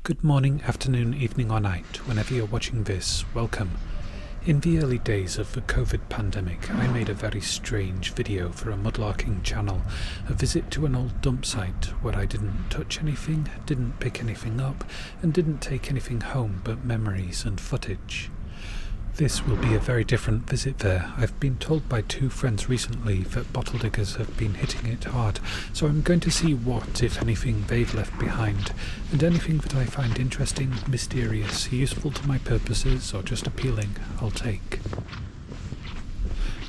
Good morning, afternoon, evening or night, whenever you're watching this, welcome. In the early days of the COVID pandemic, I made a very strange video for a Mudlarking channel, a visit to an old dump site where I didn't touch anything, didn't pick anything up, and didn't take anything home but memories and footage. This will be a very different visit there. I've been told by two friends recently that bottle diggers have been hitting it hard, so I'm going to see what, if anything, they've left behind, and anything that I find interesting, mysterious, useful to my purposes, or just appealing, I'll take.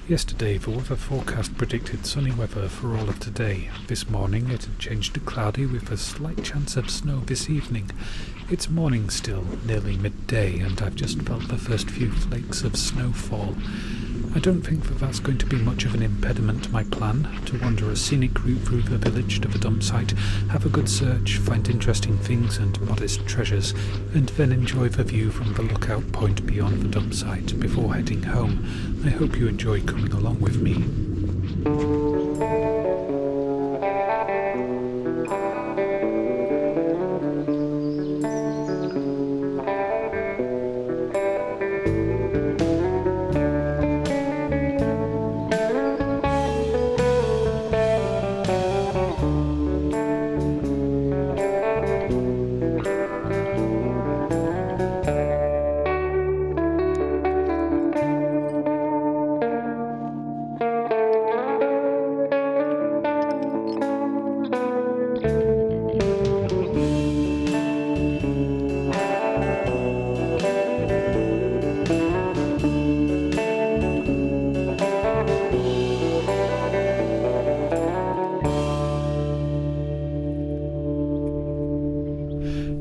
Yesterday, the weather forecast predicted sunny weather for all of today. This morning it had changed to cloudy with a slight chance of snow this evening. It's morning still, nearly midday, and I've just felt the first few flakes of snowfall. I don't think that that's going to be much of an impediment to my plan, to wander a scenic route through the village to the dump site, have a good search, find interesting things and modest treasures, and then enjoy the view from the lookout point beyond the dump site before heading home. I hope you enjoy coming along with me.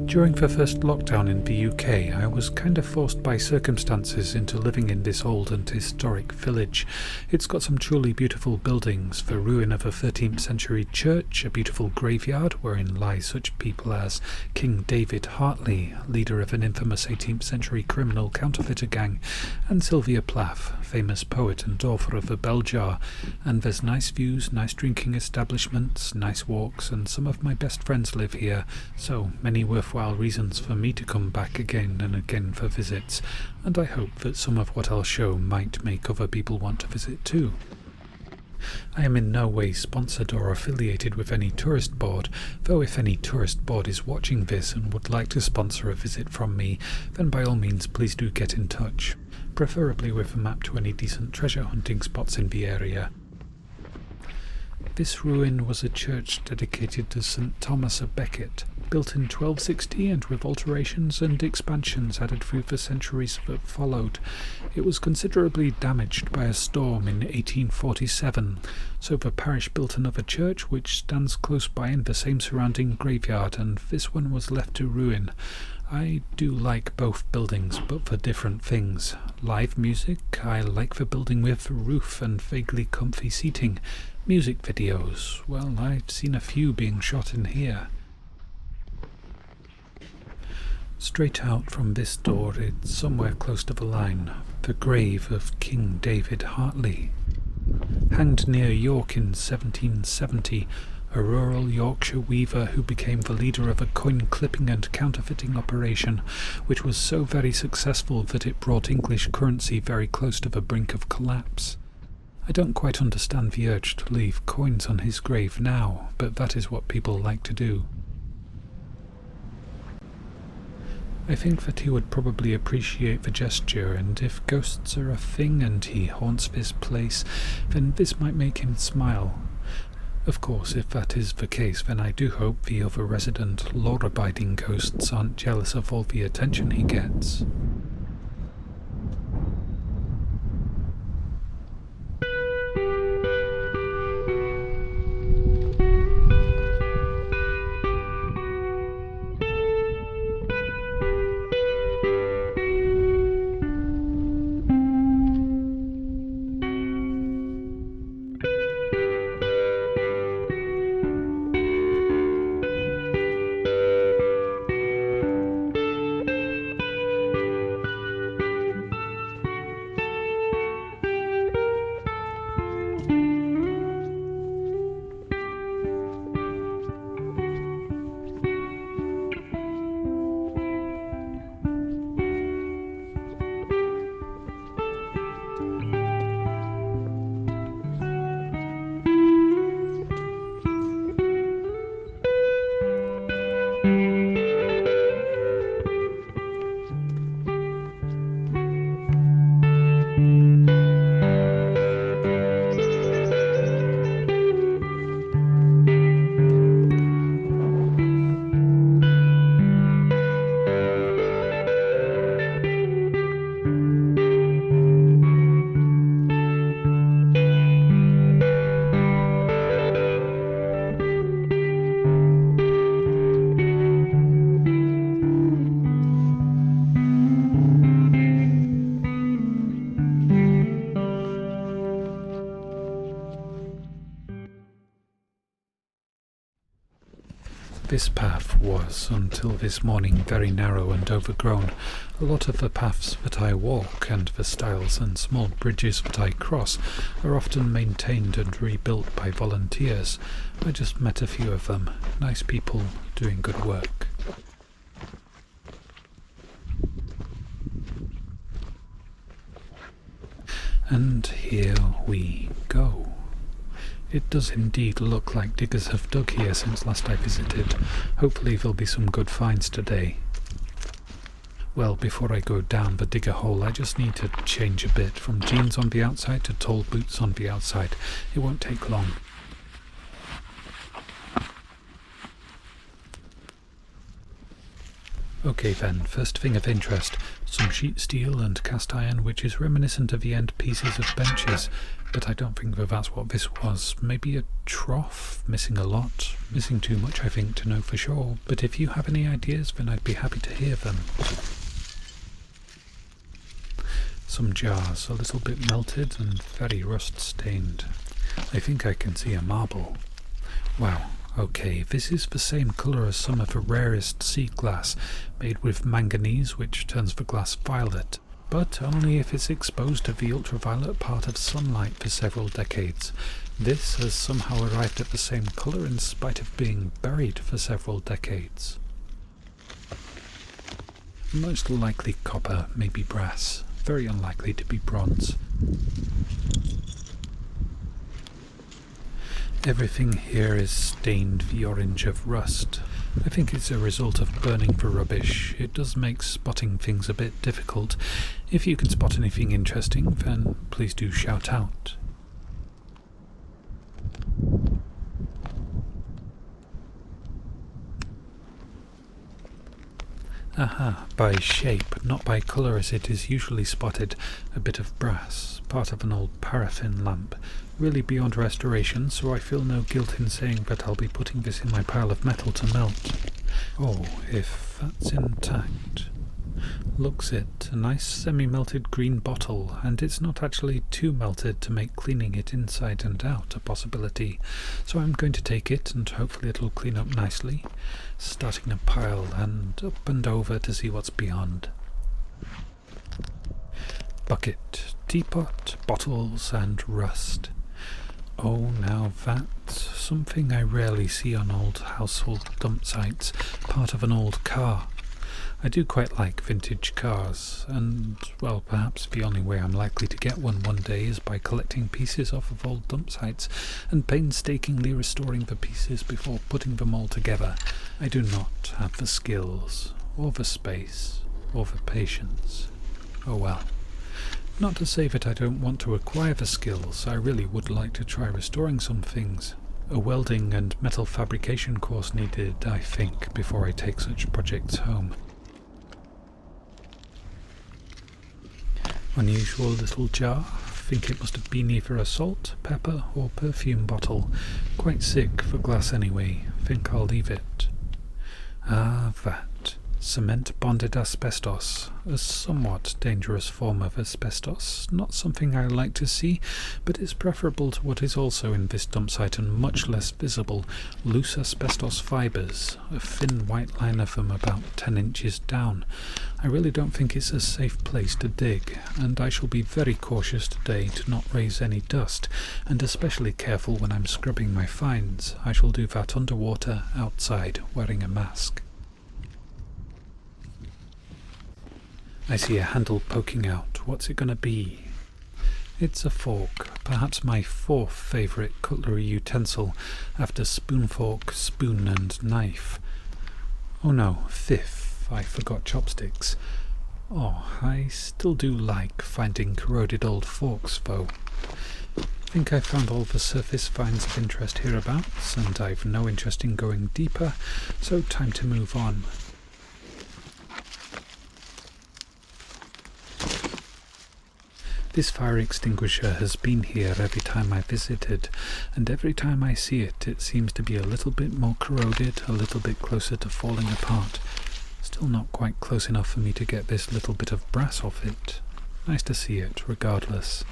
During the first lockdown in the UK, I was kind of forced by circumstances into living in this old and historic village. It's got some truly beautiful buildings, the ruin of a 13th century church, a beautiful graveyard wherein lie such people as King David Hartley, leader of an infamous 18th century criminal counterfeiter gang, and Sylvia Plath, famous poet and author of the Bell Jar. And there's nice views, nice drinking establishments, nice walks, and some of my best friends live here, so many worthwhile reasons for me to come back again and again for visits, and I hope that some of what I'll show might make other people want to visit too. I am in no way sponsored or affiliated with any tourist board, though if any tourist board is watching this and would like to sponsor a visit from me, then by all means please do get in touch, preferably with a map to any decent treasure hunting spots in the area. This ruin was a church dedicated to St. Thomas of Becket, built in 1260 and with alterations and expansions added through the centuries that followed. It was considerably damaged by a storm in 1847, so the parish built another church which stands close by in the same surrounding graveyard, and this one was left to ruin. I do like both buildings, but for different things. Live music, I like the building with a roof and vaguely comfy seating. Music videos, well, I've seen a few being shot in here. Straight out from this door, it's somewhere close to the line, the grave of King David Hartley. Hanged near York in 1770, a rural Yorkshire weaver who became the leader of a coin clipping and counterfeiting operation, which was so very successful that it brought English currency very close to the brink of collapse. I don't quite understand the urge to leave coins on his grave now, but that is what people like to do. I think that he would probably appreciate the gesture, and if ghosts are a thing and he haunts this place, then this might make him smile. Of course, if that is the case, then I do hope the other resident, law-abiding ghosts aren't jealous of all the attention he gets. This path was, until this morning, very narrow and overgrown. A lot of the paths that I walk and the stiles and small bridges that I cross are often maintained and rebuilt by volunteers. I just met a few of them. Nice people doing good work. And here we go. It does indeed look like diggers have dug here since last I visited. Hopefully there'll be some good finds today. Well, before I go down the digger hole, I just need to change a bit from jeans on the outside to tall boots on the outside. It won't take long. Okay then, first thing of interest, some sheet steel and cast iron which is reminiscent of the end pieces of benches, but I don't think that that's what this was. Maybe a trough, missing a lot, missing too much I think to know for sure, but if you have any ideas then I'd be happy to hear them. Some jars, a little bit melted and very rust stained. I think I can see a marble. Wow. Okay, this is the same colour as some of the rarest sea glass, made with manganese which turns the glass violet, but only if it's exposed to the ultraviolet part of sunlight for several decades. This has somehow arrived at the same colour in spite of being buried for several decades. Most likely copper, maybe brass, very unlikely to be bronze. Everything here is stained the orange of rust. I think it's a result of burning the rubbish. It does make spotting things a bit difficult. If you can spot anything interesting, then please do shout out. Aha, by shape, not by colour as it is usually spotted. A bit of brass, part of an old paraffin lamp. Really beyond restoration, so I feel no guilt in saying that I'll be putting this in my pile of metal to melt. Oh, if that's intact. Looks it, a nice semi-melted green bottle, and it's not actually too melted to make cleaning it inside and out a possibility. So I'm going to take it and hopefully it'll clean up nicely, starting a pile and up and over to see what's beyond. Bucket, teapot, bottles and rust. Oh, now that's something I rarely see on old household dump sites, part of an old car. I do quite like vintage cars, and, well, perhaps the only way I'm likely to get one day is by collecting pieces off of old dump sites and painstakingly restoring the pieces before putting them all together. I do not have the skills, or the space, or the patience. Oh well. Not to say that I don't want to acquire the skills, I really would like to try restoring some things. A welding and metal fabrication course needed, I think, before I take such projects home. Unusual little jar. Think it must have been either a salt, pepper or perfume bottle. Quite sick for glass anyway. Think I'll leave it. Ah, that. Cement bonded asbestos. A somewhat dangerous form of asbestos. Not something I like to see, but is preferable to what is also in this dump site and much less visible. Loose asbestos fibres. A thin white line of them about 10 inches down. I really don't think it's a safe place to dig, and I shall be very cautious today to not raise any dust, and especially careful when I'm scrubbing my finds. I shall do that underwater, outside, wearing a mask. I see a handle poking out. What's it going to be? It's a fork, perhaps my fourth favourite cutlery utensil, after spoon, fork, spoon and knife. Oh no, fifth, I forgot chopsticks. Oh, I still do like finding corroded old forks though. I think I found all the surface finds of interest hereabouts, and I've no interest in going deeper, so time to move on. This fire extinguisher has been here every time I visited, and every time I see it, it seems to be a little bit more corroded, a little bit closer to falling apart. Still not quite close enough for me to get this little bit of brass off it. Nice to see it, regardless.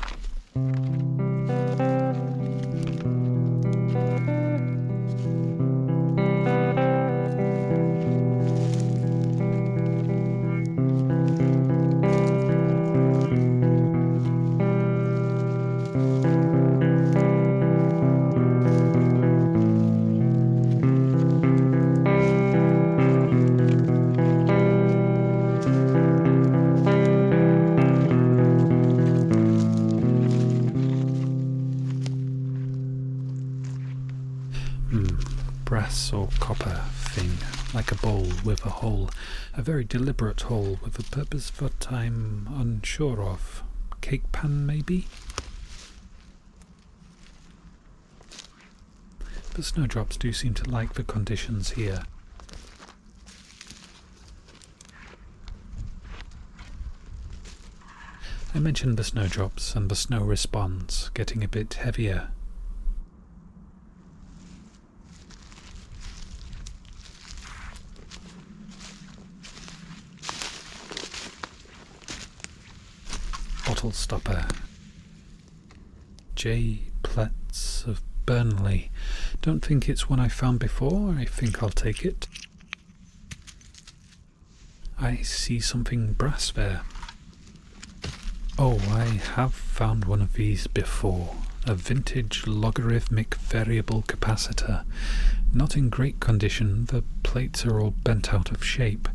like a bowl with a hole. A very deliberate hole with a purpose that I'm unsure of. Cake pan, maybe? The snowdrops do seem to like the conditions here. I mentioned the snowdrops, and the snow responds, getting a bit heavier. Bottle stopper. J. Pletts of Burnley. Don't think it's one I found before. I think I'll take it. I see something brass there. Oh, I have found one of these before. A vintage logarithmic variable capacitor. Not in great condition, the plates are all bent out of shape,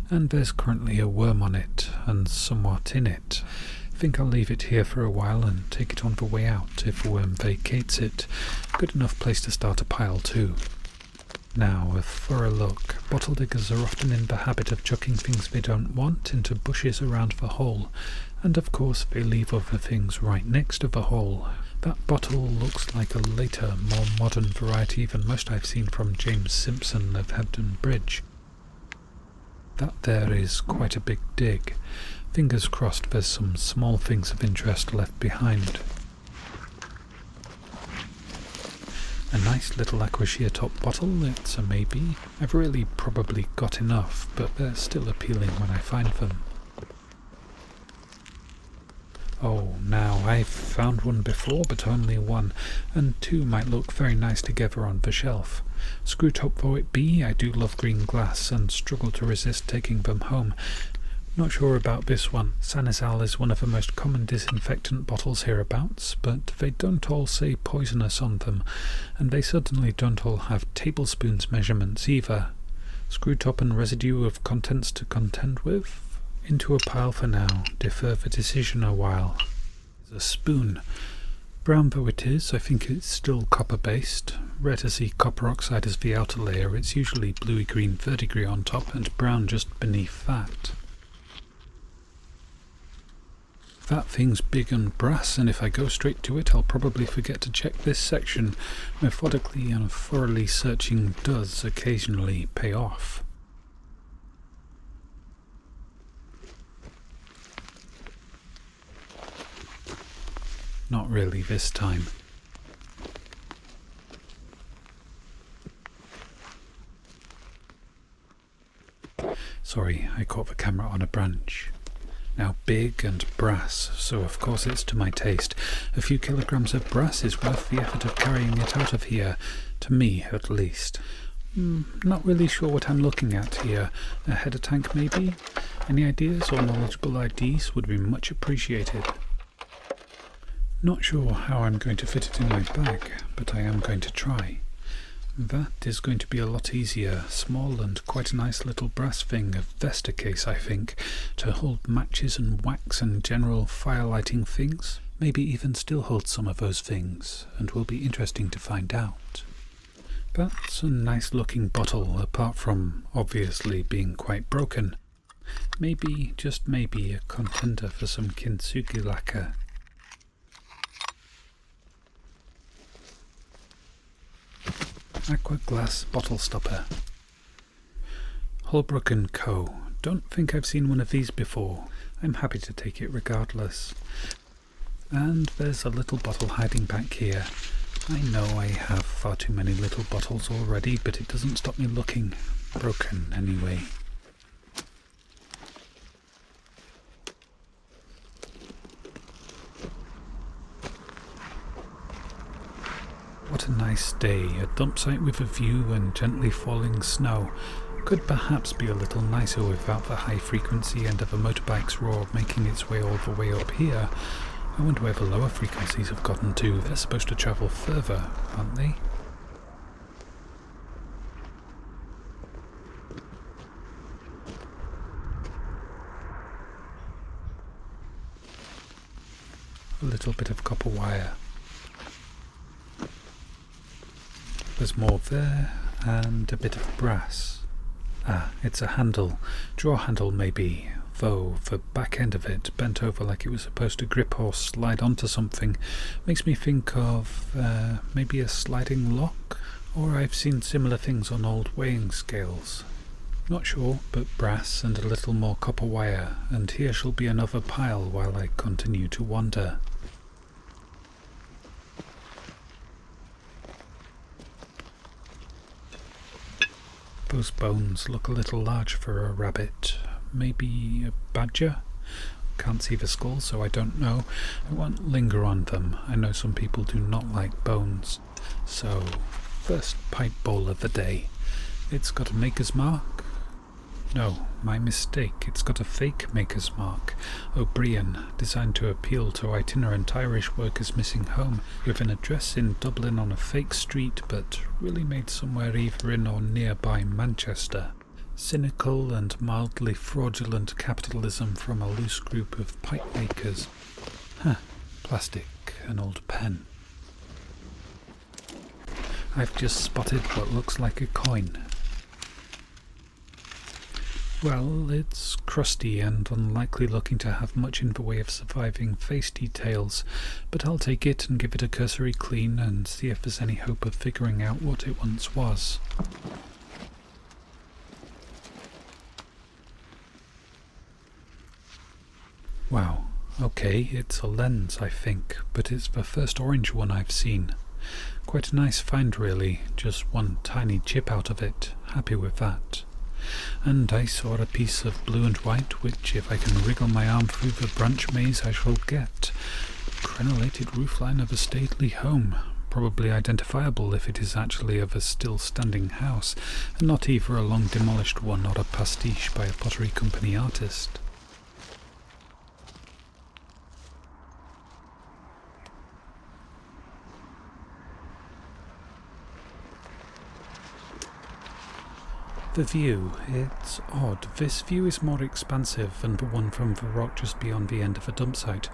and there's currently a worm on it, and somewhat in it. I think I'll leave it here for a while and take it on the way out if a worm vacates it. Good enough place to start a pile too. Now, a thorough look. Bottle diggers are often in the habit of chucking things they don't want into bushes around the hole, and of course they leave other things right next to the hole. That bottle looks like a later, more modern variety than most I've seen from James Simpson of Hebden Bridge. That there is quite a big dig. Fingers crossed there's some small things of interest left behind. A nice little aqua sheer top bottle, it's a maybe. I've really probably got enough, but they're still appealing when I find them. Oh, now, I've found one before, but only one, and two might look very nice together on the shelf. Screw top though it be, I do love green glass, and struggle to resist taking them home. Not sure about this one. Sanisal is one of the most common disinfectant bottles hereabouts, but they don't all say poisonous on them, and they certainly don't all have tablespoons measurements either. Screw top and residue of contents to contend with? Into a pile for now. Defer the decision a while. There's a spoon. Brown though it is, I think it's still copper-based. Rare to see copper oxide as the outer layer. It's usually bluey-green verdigris on top and brown just beneath that. That thing's big and brass, and if I go straight to it, I'll probably forget to check this section. Methodically and thoroughly searching does occasionally pay off. Not really this time. Sorry, I caught the camera on a branch. Now big and brass, so of course it's to my taste. A few kilograms of brass is worth the effort of carrying it out of here, to me at least. Not really sure what I'm looking at here. A header tank maybe? Any ideas or knowledgeable IDs would be much appreciated. Not sure how I'm going to fit it in my bag, but I am going to try. That is going to be a lot easier. Small and quite a nice little brass thing, a Vesta case I think, to hold matches and wax and general fire-lighting things. Maybe even still hold some of those things, and will be interesting to find out. That's a nice looking bottle, apart from obviously being quite broken. Maybe, just maybe, a contender for some kintsugi lacquer. Aqua glass bottle stopper. Holbrook & Co. Don't think I've seen one of these before. I'm happy to take it regardless. And there's a little bottle hiding back here. I know I have far too many little bottles already, but it doesn't stop me looking. Broken, anyway. What a nice day, a dumpsite with a view and gently falling snow. Could perhaps be a little nicer without the high frequency end of a motorbike's roar making its way all the way up here. I wonder where the lower frequencies have gotten to. They're supposed to travel further, aren't they? A little bit of copper wire. There's more there, and a bit of brass. Ah, it's a handle. Draw handle maybe, though the back end of it, bent over like it was supposed to grip or slide onto something, makes me think of maybe a sliding lock? Or I've seen similar things on old weighing scales. Not sure, but brass and a little more copper wire, and here shall be another pile while I continue to wander. Those bones look a little large for a rabbit. Maybe a badger? Can't see the skull, so I don't know. I won't linger on them. I know some people do not like bones. So, first pipe bowl of the day. It's got a maker's mark? No, my mistake. It's got a fake maker's mark. O'Brien, designed to appeal to itinerant Irish workers missing home, with an address in Dublin on a fake street, but really made somewhere either in or nearby Manchester. Cynical and mildly fraudulent capitalism from a loose group of pipe makers. Plastic, an old pen. I've just spotted what looks like a coin. Well, it's crusty and unlikely looking to have much in the way of surviving face details, but I'll take it and give it a cursory clean and see if there's any hope of figuring out what it once was. Wow, okay, it's a lens, I think, but it's the first orange one I've seen. Quite a nice find, really, just one tiny chip out of it. Happy with that. And I saw a piece of blue and white, which if I can wriggle my arm through the branch maze I shall get. Crenellated roofline of a stately home, probably identifiable if it is actually of a still-standing house, and not either a long-demolished one or a pastiche by a pottery company artist. The view, it's odd. This view is more expansive than the one from the rock just beyond the end of the Dumpsite,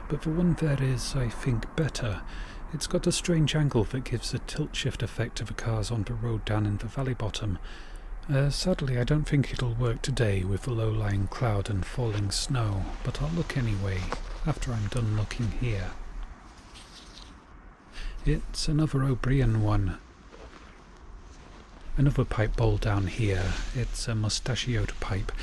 but the one there is, I think, better. It's got a strange angle that gives a tilt-shift effect to the cars on the road down in the valley bottom. Sadly, I don't think it'll work today with the low-lying cloud and falling snow, but I'll look anyway, after I'm done looking here. It's another O'Brien one. Another pipe bowl down here. It's a mustachioed pipe.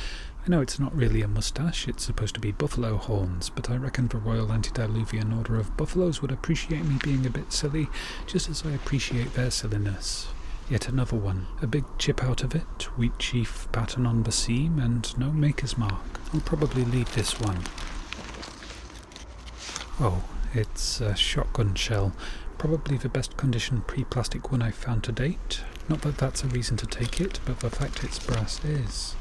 I know it's not really a moustache, it's supposed to be buffalo horns, but I reckon the Royal Antediluvian Order of Buffaloes would appreciate me being a bit silly, just as I appreciate their silliness. Yet another one. A big chip out of it, wheat sheaf pattern on the seam, and no maker's mark. I'll probably leave this one. Oh, it's a shotgun shell. Probably the best condition pre-plastic one I've found to date. Not that that's a reason to take it, but the fact it's brass is.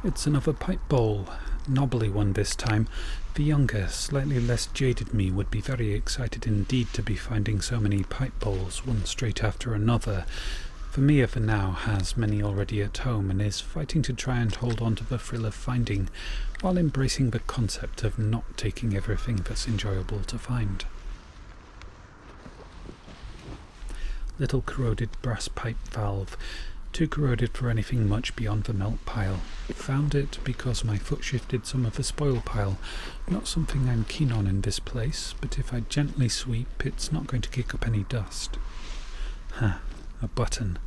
It's another pipe bowl. Knobbly one this time. The younger, slightly less jaded me would be very excited indeed to be finding so many pipe bowls, one straight after another. For me, for now, has many already at home and is fighting to try and hold on to the thrill of finding, while embracing the concept of not taking everything that's enjoyable to find. Little corroded brass pipe valve, too corroded for anything much beyond the melt pile. Found it because my foot shifted some of the spoil pile. Not something I'm keen on in this place, but if I gently sweep, it's not going to kick up any dust. A button.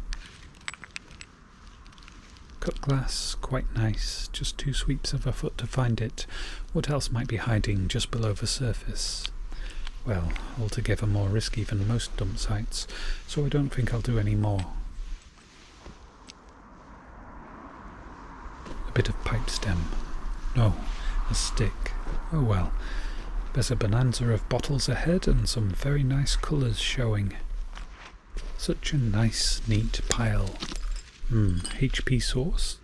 Cut glass, quite nice, just 2 sweeps of a foot to find it. What else might be hiding just below the surface? Well, altogether more risky than most dump sites, so I don't think I'll do any more. A bit of pipe stem. No, a stick. Oh well. There's a bonanza of bottles ahead and some very nice colours showing. Such a nice, neat pile. HP sauce.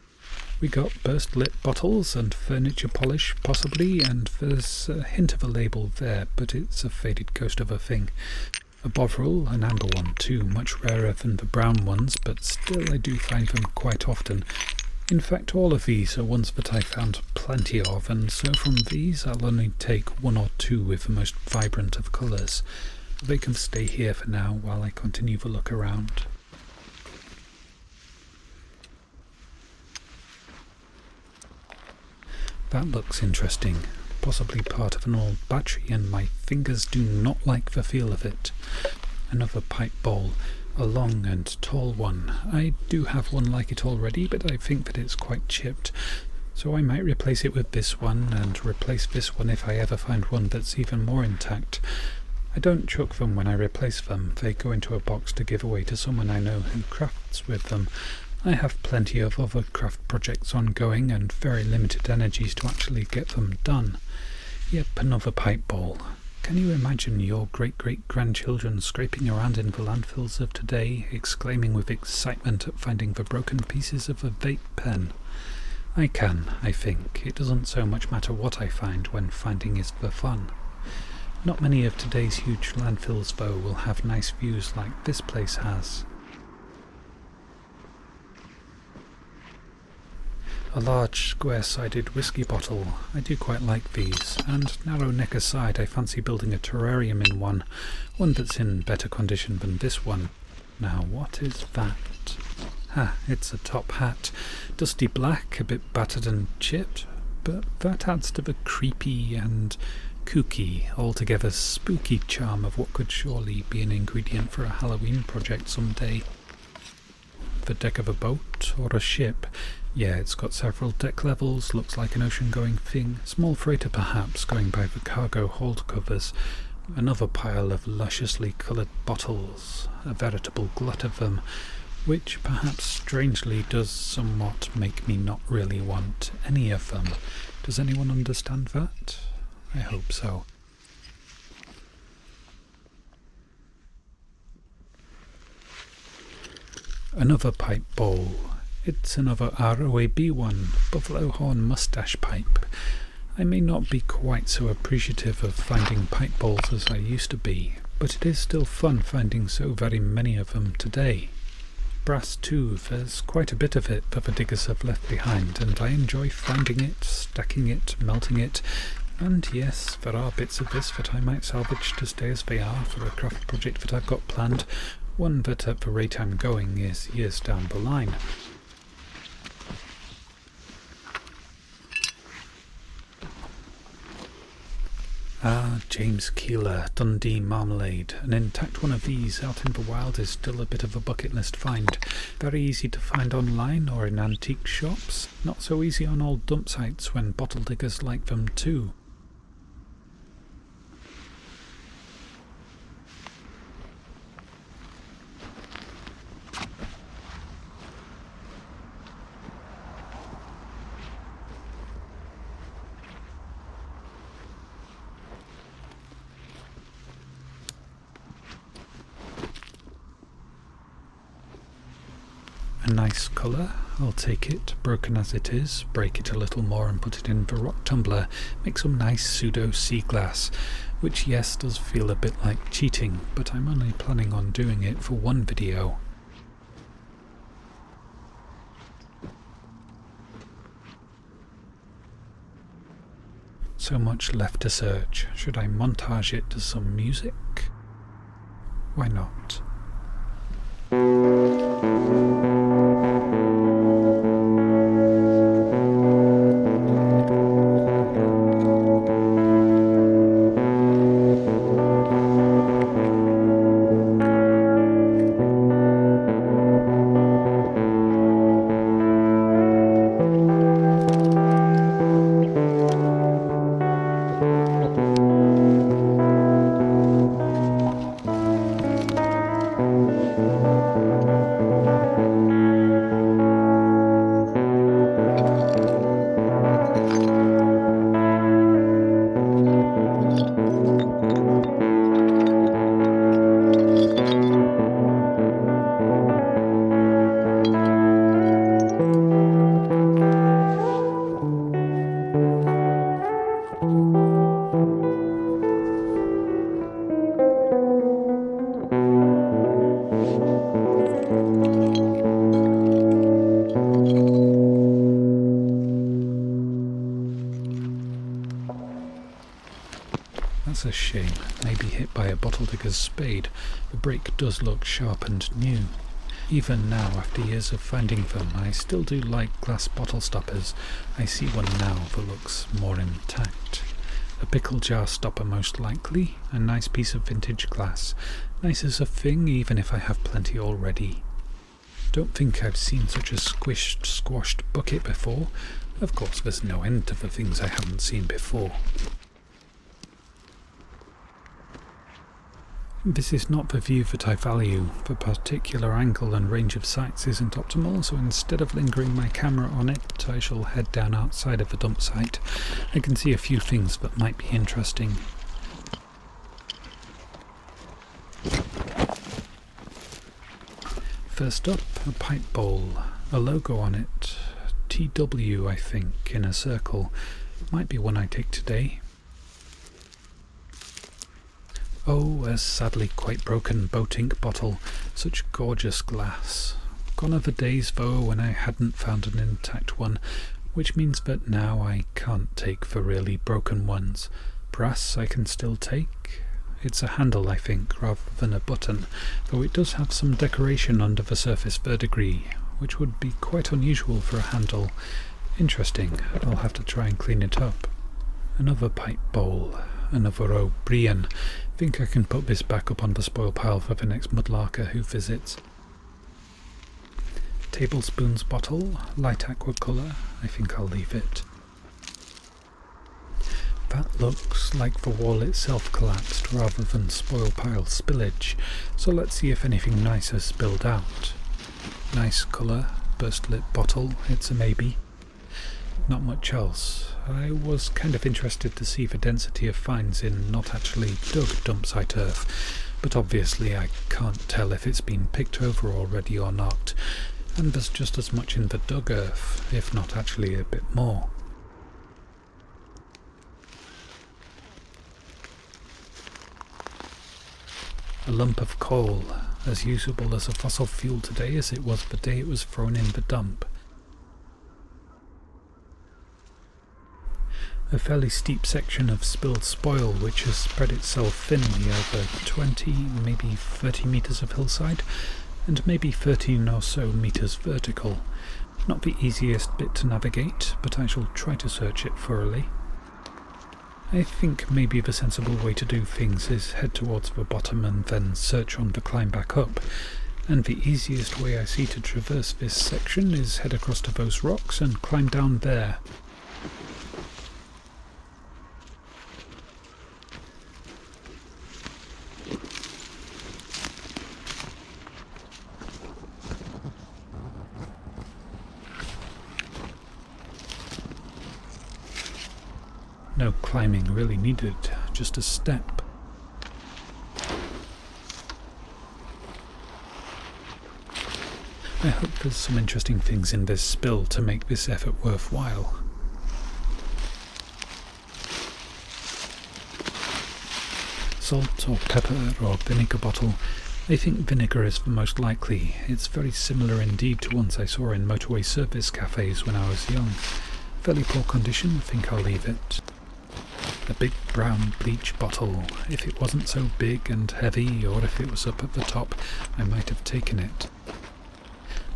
We got burst lit bottles and furniture polish, possibly, and there's a hint of a label there, but it's a faded ghost of a thing. A Bovril, an amber one too, much rarer than the brown ones, but still I do find them quite often. In fact, all of these are ones that I found plenty of, and so from these I'll only take 1 or 2 with the most vibrant of colours. They can stay here for now while I continue the look around. That looks interesting. Possibly part of an old battery, and my fingers do not like the feel of it. Another pipe bowl. A long and tall one. I do have one like it already, but I think that it's quite chipped. So I might replace it with this one, and replace this one if I ever find one that's even more intact. I don't chuck them when I replace them. They go into a box to give away to someone I know who crafts with them. I have plenty of other craft projects ongoing and very limited energies to actually get them done. Yep, another pipe bowl. Can you imagine your great-great-grandchildren scraping around in the landfills of today, exclaiming with excitement at finding the broken pieces of a vape pen? I can, I think. It doesn't so much matter what I find when finding is the fun. Not many of today's huge landfills, though, will have nice views like this place has. A large square-sided whiskey bottle. I do quite like these, and narrow neck aside, I fancy building a terrarium in one that's in better condition than this one. Now, what is that? It's a top hat. Dusty black, a bit battered and chipped, but that adds to the creepy and kooky, altogether spooky charm of what could surely be an ingredient for a Halloween project someday. The deck of a boat or a ship? Yeah, it's got several deck levels, looks like an ocean-going thing. Small freighter perhaps, going by the cargo hold covers. Another pile of lusciously coloured bottles, a veritable glut of them, which perhaps strangely does somewhat make me not really want any of them. Does anyone understand that? I hope so. Another pipe bowl. It's another ROAB one, buffalo horn mustache pipe. I may not be quite so appreciative of finding pipe bowls as I used to be, but it is still fun finding so very many of them today. Brass too, there's quite a bit of it that the diggers have left behind, and I enjoy finding it, stacking it, melting it, and yes, there are bits of this that I might salvage to stay as they are for a craft project that I've got planned, one that at the rate I'm going is years down the line. James Keeler, Dundee Marmalade. An intact one of these out in the wild is still a bit of a bucket list find. Very easy to find online or in antique shops. Not so easy on old dump sites when bottle diggers like them too. A nice colour, I'll take it, broken as it is, break it a little more and put it in the rock tumbler, make some nice pseudo sea glass, which yes does feel a bit like cheating, but I'm only planning on doing it for one video. So much left to search. Should I montage it to some music? Why not? That's a shame. Maybe hit by a bottle digger's spade. The break does look sharp and new. Even now, after years of finding them, I still do like glass bottle stoppers. I see one now that looks more intact. A pickle jar stopper most likely, a nice piece of vintage glass. Nice as a thing, even if I have plenty already. Don't think I've seen such a squashed bucket before. Of course, there's no end to the things I haven't seen before. This is not the view that I value. The particular angle and range of sights isn't optimal, so instead of lingering my camera on it, I shall head down outside of the dump site. I can see a few things that might be interesting. First up, a pipe bowl. A logo on it. TW, I think, in a circle. Might be one I take today. Oh, a sadly quite broken boat ink bottle. Such gorgeous glass. Gone are the days, though, when I hadn't found an intact one, which means that now I can't take the really broken ones. Brass I can still take. It's a handle, I think, rather than a button, though it does have some decoration under the surface verdigris, which would be quite unusual for a handle. Interesting. I'll have to try and clean it up. Another pipe bowl. Another O'Brien. Think I can put this back up on the spoil pile for the next mudlarker who visits. Tablespoons bottle, light aqua colour. I think I'll leave it. That looks like the wall itself collapsed rather than spoil pile spillage, so let's see if anything nice has spilled out. Nice colour, burst lip bottle, it's a maybe. Not much else. I was kind of interested to see the density of finds in not actually dug dumpsite earth, but obviously I can't tell if it's been picked over already or not, and there's just as much in the dug earth, if not actually a bit more. A lump of coal, as usable as a fossil fuel today as it was the day it was thrown in the dump. A fairly steep section of spilled spoil which has spread itself thinly over 20, maybe 30 metres of hillside, and maybe 13 or so metres vertical. Not the easiest bit to navigate, but I shall try to search it thoroughly. I think maybe the sensible way to do things is head towards the bottom and then search on the climb back up, and the easiest way I see to traverse this section is head across to those rocks and climb down there. No climbing really needed, just a step. I hope there's some interesting things in this spill to make this effort worthwhile. Salt or pepper or vinegar bottle. I think vinegar is the most likely. It's very similar indeed to ones I saw in motorway service cafes when I was young. Fairly poor condition, I think I'll leave it. A big brown bleach bottle. If it wasn't so big and heavy, or if it was up at the top, I might have taken it.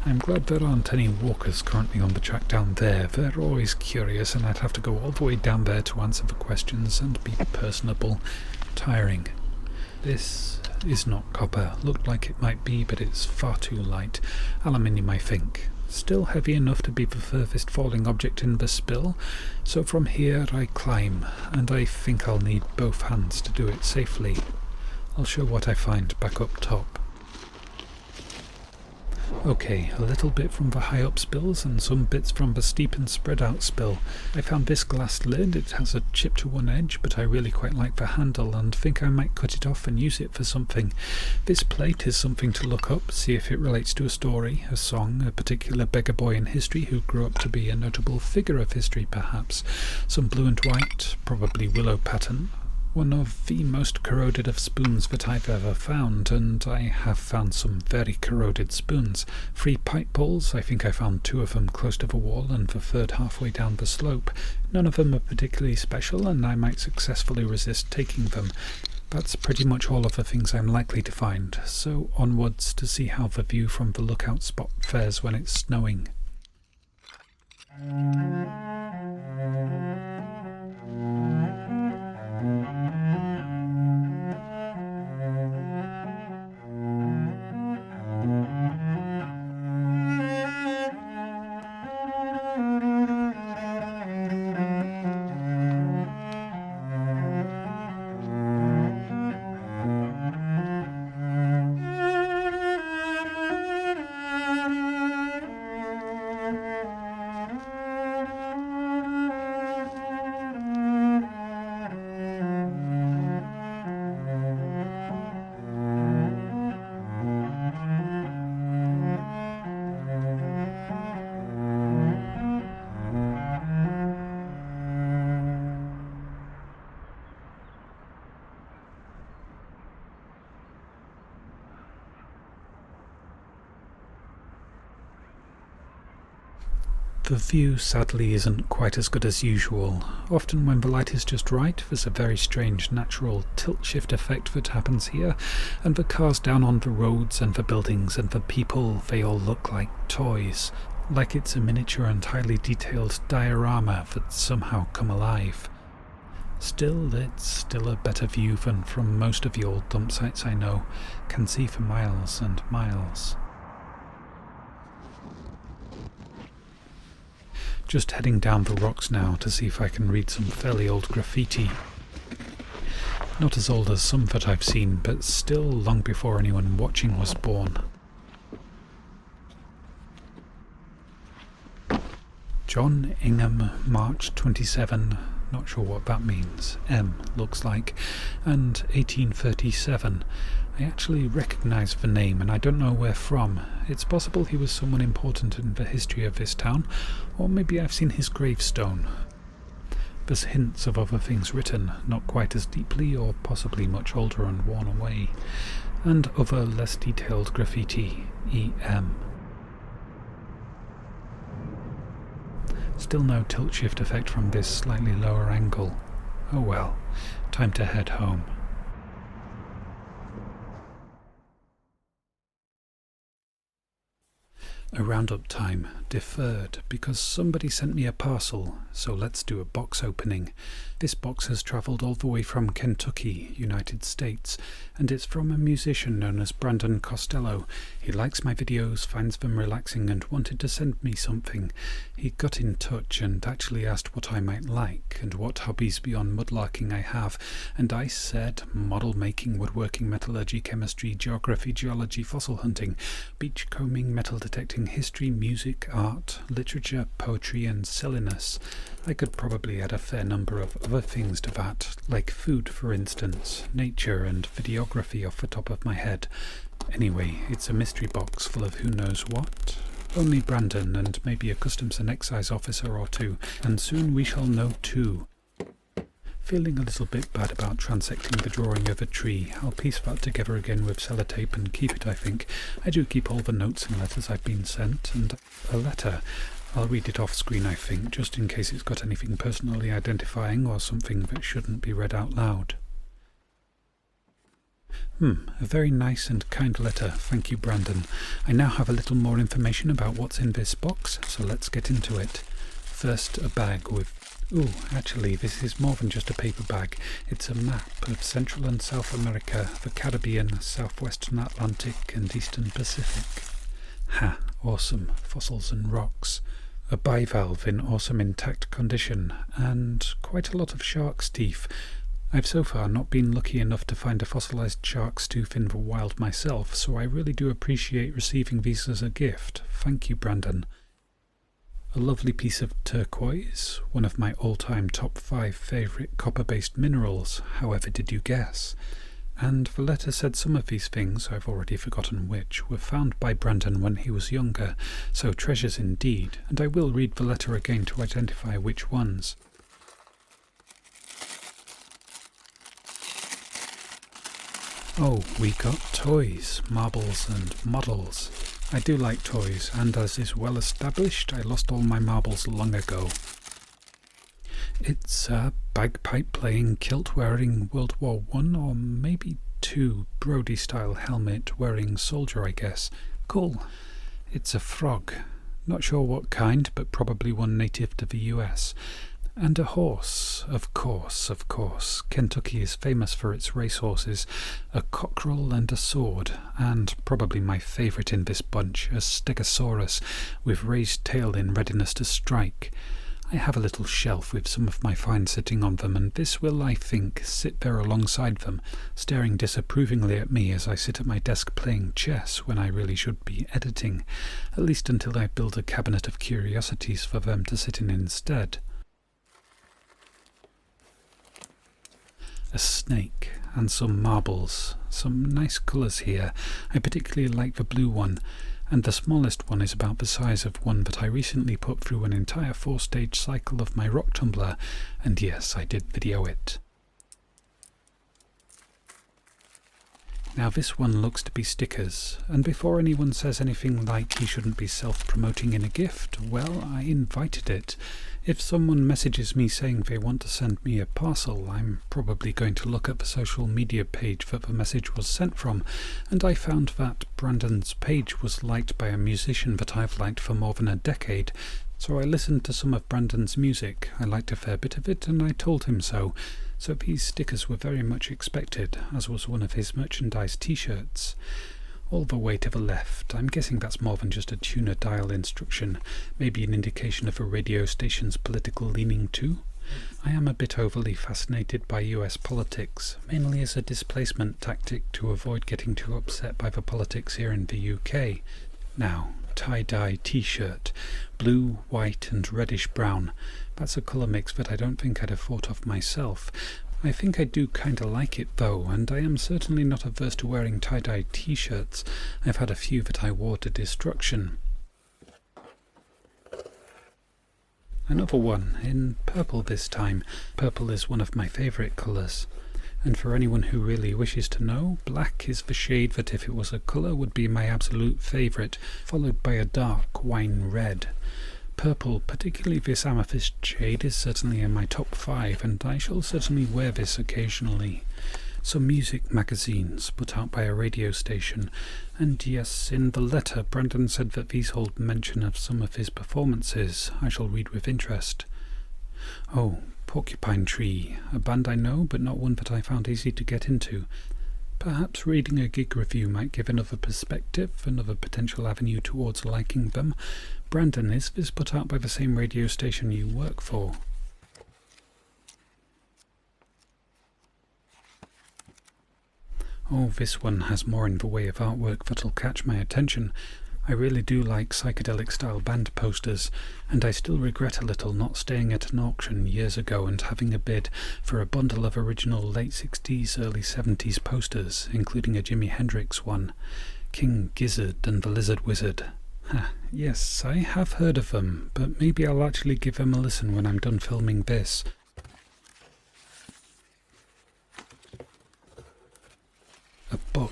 I'm glad there aren't any walkers currently on the track down there. They're always curious, and I'd have to go all the way down there to answer the questions and be personable. Tiring. This is not copper. Looked like it might be, but it's far too light. Aluminium, I think. Still heavy enough to be the furthest falling object in the spill, so from here I climb, and I think I'll need both hands to do it safely. I'll show what I find back up top. Okay, a little bit from the high up spills and some bits from the steep and spread out spill. I found this glass lid. It has a chip to one edge, but I really quite like the handle and think I might cut it off and use it for something. This plate is something to look up, see if it relates to a story, a song, a particular beggar boy in history who grew up to be a notable figure of history perhaps. Some blue and white, probably willow pattern. One of the most corroded of spoons that I've ever found, and I have found some very corroded spoons. 3 pipe bowls, I think I found 2 of them close to the wall and the third halfway down the slope. None of them are particularly special, and I might successfully resist taking them. That's pretty much all of the things I'm likely to find, so onwards to see how the view from the lookout spot fares when it's snowing. The view sadly isn't quite as good as usual. Often when the light is just right, there's a very strange natural tilt-shift effect that happens here, and the cars down on the roads and the buildings and the people, they all look like toys, like it's a miniature and highly detailed diorama that's somehow come alive. Still, it's still a better view than from most of the old dump sites I know, can see for miles and miles. Just heading down the rocks now to see if I can read some fairly old graffiti. Not as old as some that I've seen, but still long before anyone watching was born. John Ingham, March 27, not sure what that means, M looks like, and 1837. I actually recognise the name and I don't know where from. It's possible he was someone important in the history of this town, or maybe I've seen his gravestone. There's hints of other things written, not quite as deeply or possibly much older and worn away, and other less detailed graffiti, E.M. Still no tilt-shift effect from this slightly lower angle. Oh well, time to head home. A roundup time deferred because somebody sent me a parcel, so let's do a box opening. This box has travelled all the way from Kentucky, United States, and it's from a musician known as Brandon Costello. He likes my videos, finds them relaxing, and wanted to send me something. He got in touch and actually asked what I might like and what hobbies beyond mudlarking I have, and I said model making, woodworking, metallurgy, chemistry, geography, geology, fossil hunting, beach combing, metal detecting, history, music, art, literature, poetry, and silliness. I could probably add a fair number of other things to that, like food for instance, nature and videography off the top of my head. Anyway, it's a mystery box full of who knows what. Only Brandon and maybe a customs and excise officer or two, and soon we shall know too. Feeling a little bit bad about transecting the drawing of a tree. I'll piece that together again with sellotape and keep it, I think. I do keep all the notes and letters I've been sent, and a letter. I'll read it off screen, I think, just in case it's got anything personally identifying or something that shouldn't be read out loud. A very nice and kind letter, thank you, Brandon. I now have a little more information about what's in this box, so let's get into it. First, a bag with... Ooh, actually, this is more than just a paper bag. It's a map of Central and South America, the Caribbean, Southwestern Atlantic, and Eastern Pacific. Ha, awesome. Fossils and rocks. A bivalve in awesome intact condition, and quite a lot of shark's teeth. I've so far not been lucky enough to find a fossilized shark's tooth in the wild myself, so I really do appreciate receiving these as a gift. Thank you, Brandon. A lovely piece of turquoise, one of my all-time top 5 favourite copper-based minerals, however did you guess? And the letter said some of these things, I've already forgotten which, were found by Brandon when he was younger, so treasures indeed, and I will read the letter again to identify which ones. Oh, we got toys, marbles and models. I do like toys, and as is well established, I lost all my marbles long ago. It's a bagpipe-playing, kilt-wearing World War I or maybe II Brody-style helmet-wearing soldier, I guess. Cool. It's a frog. Not sure what kind, but probably one native to the US. And a horse, of course. Kentucky is famous for its racehorses, a cockerel and a sword, and probably my favourite in this bunch, a stegosaurus with raised tail in readiness to strike. I have a little shelf with some of my finds sitting on them, and this will, I think, sit there alongside them, staring disapprovingly at me as I sit at my desk playing chess when I really should be editing, at least until I build a cabinet of curiosities for them to sit in instead. A snake and some marbles, some nice colours here. I particularly like the blue one, and the smallest one is about the size of one that I recently put through an entire 4-stage cycle of my rock tumbler, and yes, I did video it. Now this one looks to be stickers, and before anyone says anything like he shouldn't be self-promoting in a gift, well, I invited it. If someone messages me saying they want to send me a parcel, I'm probably going to look at the social media page that the message was sent from, and I found that Brandon's page was liked by a musician that I've liked for more than a decade. So I listened to some of Brandon's music, I liked a fair bit of it, and I told him so. So these stickers were very much expected, as was one of his merchandise t-shirts. All the way to the left, I'm guessing that's more than just a tuner dial instruction, maybe an indication of a radio station's political leaning too. I am a bit overly fascinated by US politics, mainly as a displacement tactic to avoid getting too upset by the politics here in the UK. Now, tie-dye t-shirt, blue, white and reddish brown. That's a colour mix that I don't think I'd have thought of myself. I think I do kinda like it though, and I am certainly not averse to wearing tie-dye t-shirts. I've had a few that I wore to destruction. Another one, in purple this time. Purple is one of my favourite colours. And for anyone who really wishes to know, black is the shade that if it was a colour would be my absolute favourite, followed by a dark wine red. Purple, particularly this amethyst shade, is certainly in my top 5, and I shall certainly wear this occasionally. Some music magazines put out by a radio station, and yes, in the letter Brandon said that these hold mention of some of his performances I shall read with interest. Oh, Porcupine Tree, a band I know, but not one that I found easy to get into. Perhaps reading a gig review might give another perspective, another potential avenue towards liking them. Brandon, is this put out by the same radio station you work for? Oh, this one has more in the way of artwork that'll catch my attention. I really do like psychedelic-style band posters, and I still regret a little not staying at an auction years ago and having a bid for a bundle of original late 60s, early 70s posters, including a Jimi Hendrix one, King Gizzard and the Lizard Wizard. Yes, I have heard of them, but maybe I'll actually give them a listen when I'm done filming this. A book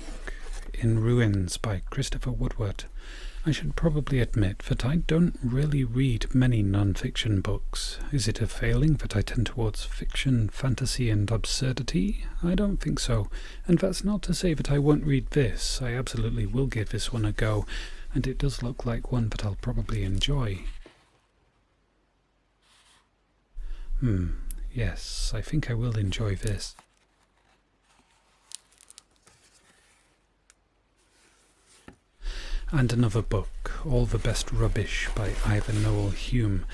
in Ruins by Christopher Woodward. I should probably admit that I don't really read many non-fiction books. Is it a failing that I tend towards fiction, fantasy and absurdity? I don't think so. And that's not to say that I won't read this. I absolutely will give this one a go, and it does look like one that I'll probably enjoy. Yes, I think I will enjoy this. And another book, All the Best Rubbish by Ivan Noel Hume.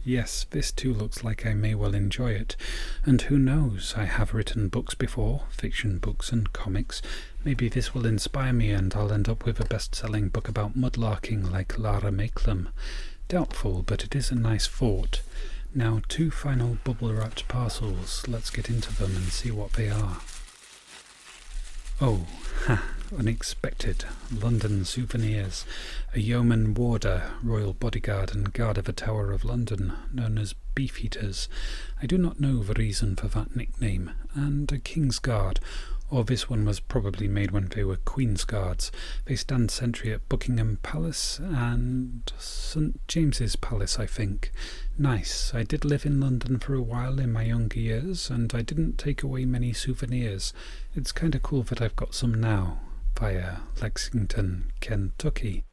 Yes, this too looks like I may well enjoy it. And who knows, I have written books before, fiction books and comics. Maybe this will inspire me and I'll end up with a best-selling book about mudlarking like Lara Makelem. Doubtful, but it is a nice thought. Now 2 final bubble-wrapped parcels. Let's get into them and see what they are. Oh, unexpected. London souvenirs. A yeoman warder, royal bodyguard and guard of the Tower of London, known as Beefeaters. I do not know the reason for that nickname. And a King's Guard, Or this one was probably made when they were Queen's Guards. They stand sentry at Buckingham Palace and St James's Palace, I think. Nice. I did live in London for a while in my younger years, and I didn't take away many souvenirs. It's kinda cool that I've got some now, via Lexington, Kentucky.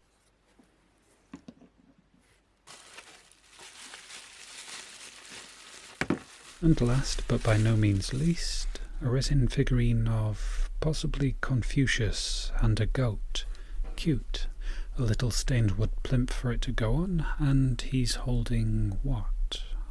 And last, but by no means least, a resin figurine of possibly Confucius and a goat. Cute. A little stained wood plinth for it to go on, and he's holding what?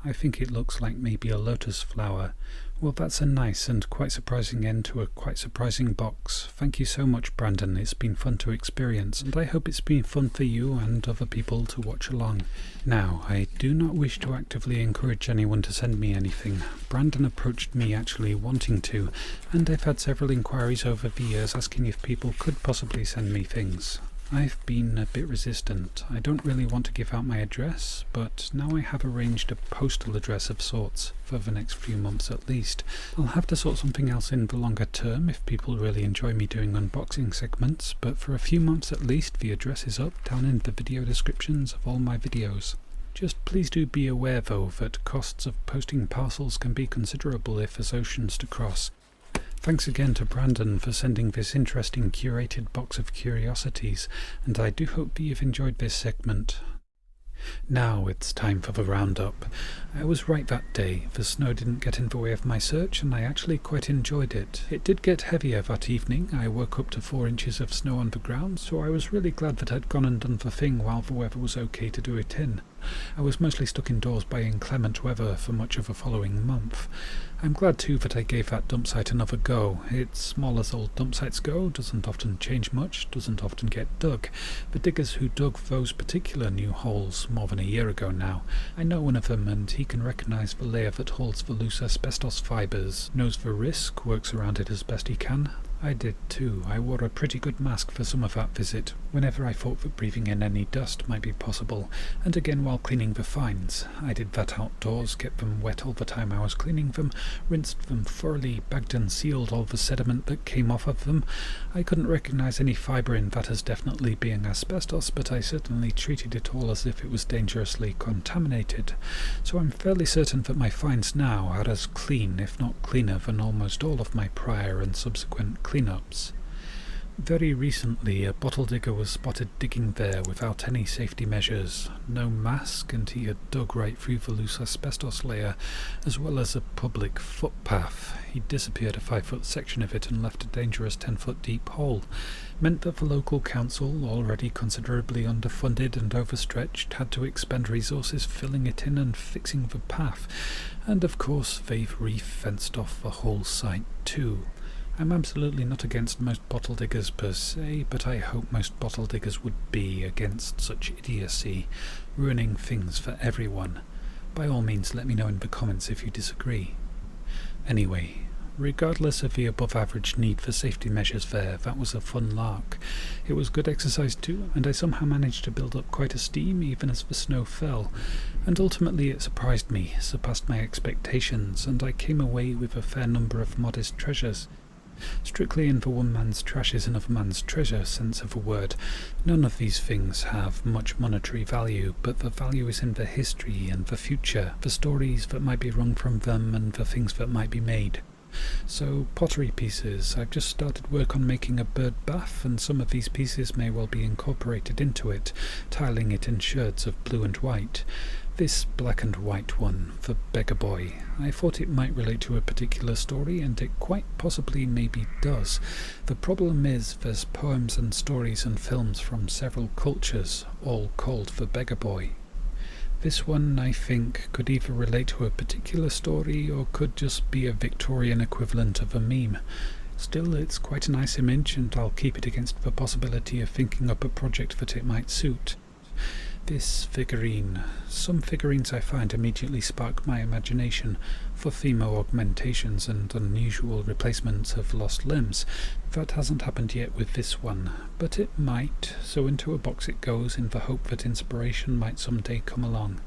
I think it looks like maybe a lotus flower. Well, that's a nice and quite surprising end to a quite surprising box. Thank you so much, Brandon. It's been fun to experience, and I hope it's been fun for you and other people to watch along. Now, I do not wish to actively encourage anyone to send me anything. Brandon approached me actually wanting to, and I've had several inquiries over the years asking if people could possibly send me things. I've been a bit resistant. I don't really want to give out my address, but now I have arranged a postal address of sorts for the next few months at least. I'll have to sort something else in the longer term if people really enjoy me doing unboxing segments, but for a few months at least the address is up down in the video descriptions of all my videos. Just please do be aware though that costs of posting parcels can be considerable if there's oceans to cross. Thanks again to Brandon for sending this interesting curated box of curiosities, and I do hope that you've enjoyed this segment. Now it's time for the roundup. I was right that day. The snow didn't get in the way of my search, and I actually quite enjoyed it. It did get heavier that evening. I woke up to 4 inches of snow on the ground, so I was really glad that I'd gone and done the thing while the weather was okay to do it in. I was mostly stuck indoors by inclement weather for much of the following month. I'm glad too that I gave that dump site another go. It's small as old dump sites go, doesn't often change much, doesn't often get dug. The diggers who dug those particular new holes more than a year ago now, I know one of them, and he can recognise the layer that holds the loose asbestos fibres, knows the risk, works around it as best he can. I did too. I wore a pretty good mask for some of that visit, whenever I thought that breathing in any dust might be possible, and again while cleaning the finds. I did that outdoors, kept them wet all the time I was cleaning them, rinsed them thoroughly, bagged and sealed all the sediment that came off of them. I couldn't recognise any fibre in that as definitely being asbestos, but I certainly treated it all as if it was dangerously contaminated. So I'm fairly certain that my finds now are as clean, if not cleaner, than almost all of my prior and subsequent cleanups. Very recently a bottle digger was spotted digging there without any safety measures, no mask, and he had dug right through the loose asbestos layer, as well as a public footpath. He disappeared a 5-foot section of it and left a dangerous 10-foot deep hole. Meant that the local council, already considerably underfunded and overstretched, had to expend resources filling it in and fixing the path, and of course they've re-fenced off the whole site too. I'm absolutely not against most bottle diggers per se, but I hope most bottle diggers would be against such idiocy, ruining things for everyone. By all means, let me know in the comments if you disagree. Anyway, regardless of the above average need for safety measures there, that was a fun lark. It was good exercise too, and I somehow managed to build up quite a steam even as the snow fell, and ultimately it surprised me, surpassed my expectations, and I came away with a fair number of modest treasures. Strictly in the one man's trash is another man's treasure sense of the word, none of these things have much monetary value, but the value is in the history and the future, the stories that might be wrung from them and the things that might be made. So, pottery pieces. I've just started work on making a bird bath, and some of these pieces may well be incorporated into it, tiling it in sherds of blue and white. This black and white one, for Beggar Boy. I thought it might relate to a particular story, and it quite possibly maybe does. The problem is there's poems and stories and films from several cultures, all called for Beggar Boy. This one, I think, could either relate to a particular story or could just be a Victorian equivalent of a meme. Still, it's quite a nice image, and I'll keep it against the possibility of thinking up a project that it might suit. This figurine. Some figurines I find immediately spark my imagination for female augmentations and unusual replacements of lost limbs. That hasn't happened yet with this one, but it might, so into a box it goes in the hope that inspiration might someday come along.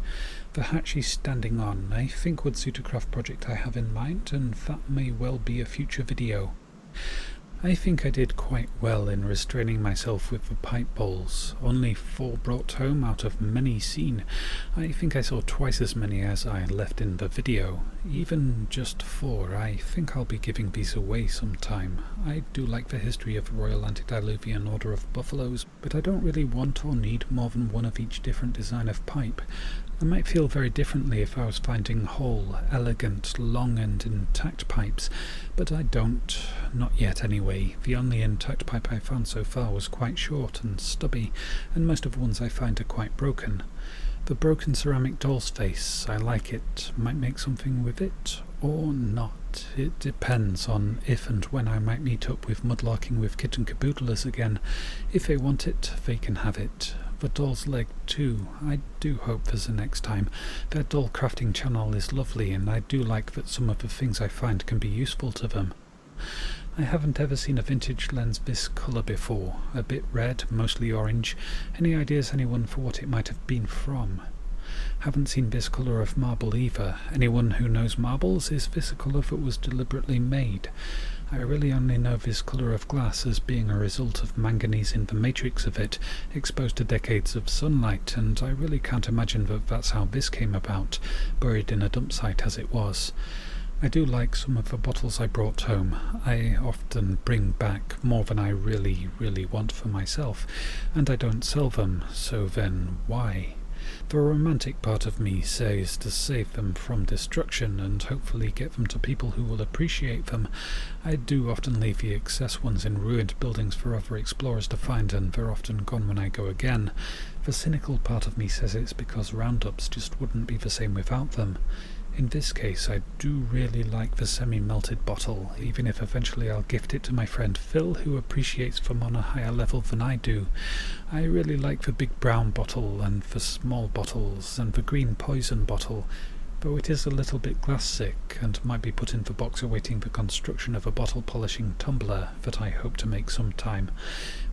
The hat she's standing on I think would suit a craft project I have in mind, and that may well be a future video. I think I did quite well in restraining myself with the pipe bowls, only 4 brought home out of many seen. I think I saw twice as many as I left in the video. Even just 4, I think I'll be giving these away sometime. I do like the history of the Royal Antediluvian Order of Buffaloes, but I don't really want or need more than one of each different design of pipe. I might feel very differently if I was finding whole, elegant, long and intact pipes, but I don't, not yet anyway. The only intact pipe I found so far was quite short and stubby, and most of the ones I find are quite broken. The broken ceramic doll's face, I like it, might make something with it, or not. It depends on if and when I might meet up with Mudlarking with Kitten Caboodlers again. If they want it, they can have it. The doll's leg too, I do hope there's a next time. Their doll crafting channel is lovely, and I do like that some of the things I find can be useful to them. I haven't ever seen a vintage lens this colour before, a bit red, mostly orange. Any ideas, anyone, for what it might have been from? Haven't seen this colour of marble either. Anyone who knows marbles, is this a colour that was deliberately made? I really only know this colour of glass as being a result of manganese in the matrix of it, exposed to decades of sunlight, and I really can't imagine that that's how this came about, buried in a dump site as it was. I do like some of the bottles I brought home. I often bring back more than I really want for myself, and I don't sell them, so then why? The romantic part of me says to save them from destruction and hopefully get them to people who will appreciate them. I do often leave the excess ones in ruined buildings for other explorers to find, and they're often gone when I go again. The cynical part of me says it's because roundups just wouldn't be the same without them. In this case, I do really like the semi-melted bottle, even if eventually I'll gift it to my friend Phil, who appreciates them on a higher level than I do. I really like the big brown bottle, and the small bottles, and the green poison bottle, though it is a little bit glass sick, and might be put in the box awaiting the construction of a bottle polishing tumbler that I hope to make sometime.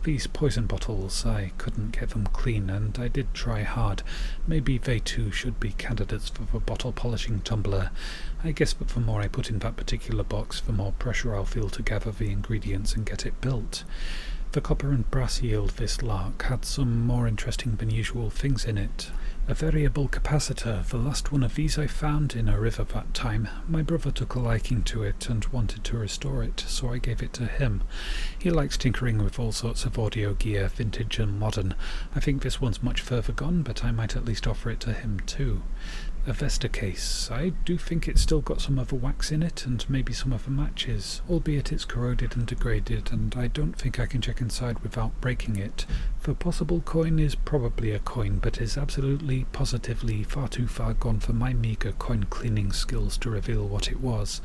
These poison bottles, I couldn't get them clean, and I did try hard. Maybe they too should be candidates for the bottle polishing tumbler. I guess that the more I put in that particular box, the more pressure I'll feel to gather the ingredients and get it built. The copper and brass yield this lark had some more interesting than usual things in it. A variable capacitor, the last one of these I found in a river that time. My brother took a liking to it and wanted to restore it, so I gave it to him. He likes tinkering with all sorts of audio gear, vintage and modern. I think this one's much further gone, but I might at least offer it to him too. A Vesta case. I do think it's still got some of the wax in it, and maybe some of the matches, albeit it's corroded and degraded, and I don't think I can check inside without breaking it. The possible coin is probably a coin, but is absolutely, positively far too far gone for my meagre coin cleaning skills to reveal what it was.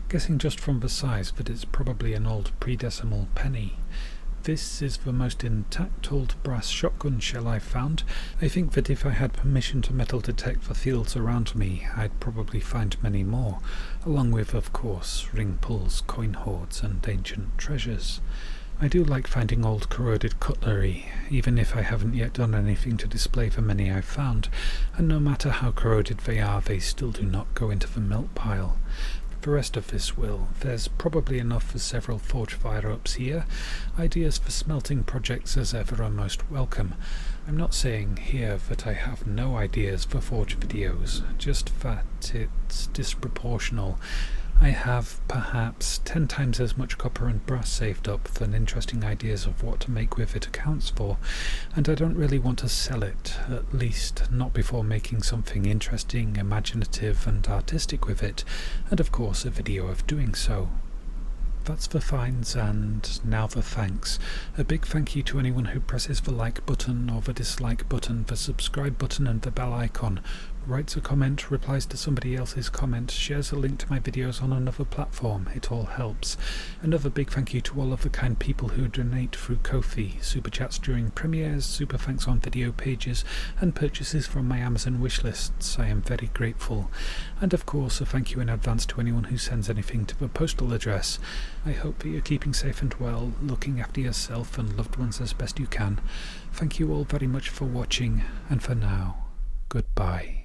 Guessing just from the size that it's probably an old pre-decimal penny. This is the most intact old brass shotgun shell I've found. I think that if I had permission to metal detect the fields around me, I'd probably find many more, along with, of course, ring pulls, coin hoards, and ancient treasures. I do like finding old corroded cutlery, even if I haven't yet done anything to display the many I've found, and no matter how corroded they are, they still do not go into the melt pile. The rest of this will. There's probably enough for several forge fire-ups here. Ideas for smelting projects as ever are most welcome. I'm not saying here that I have no ideas for forge videos, just that it's disproportional. I have perhaps 10 times as much copper and brass saved up than interesting ideas of what to make with it accounts for, and I don't really want to sell it, at least not before making something interesting, imaginative and artistic with it, and of course a video of doing so. That's the finds, and now the thanks. A big thank you to anyone who presses the like button or the dislike button, the subscribe button and the bell icon, writes a comment, replies to somebody else's comment, shares a link to my videos on another platform. It all helps. Another big thank you to all of the kind people who donate through Ko-fi, super chats during premieres, super thanks on video pages, and purchases from my Amazon wishlists. I am very grateful. And of course a thank you in advance to anyone who sends anything to the postal address. I hope that you're keeping safe and well, looking after yourself and loved ones as best you can. Thank you all very much for watching, and for now, goodbye.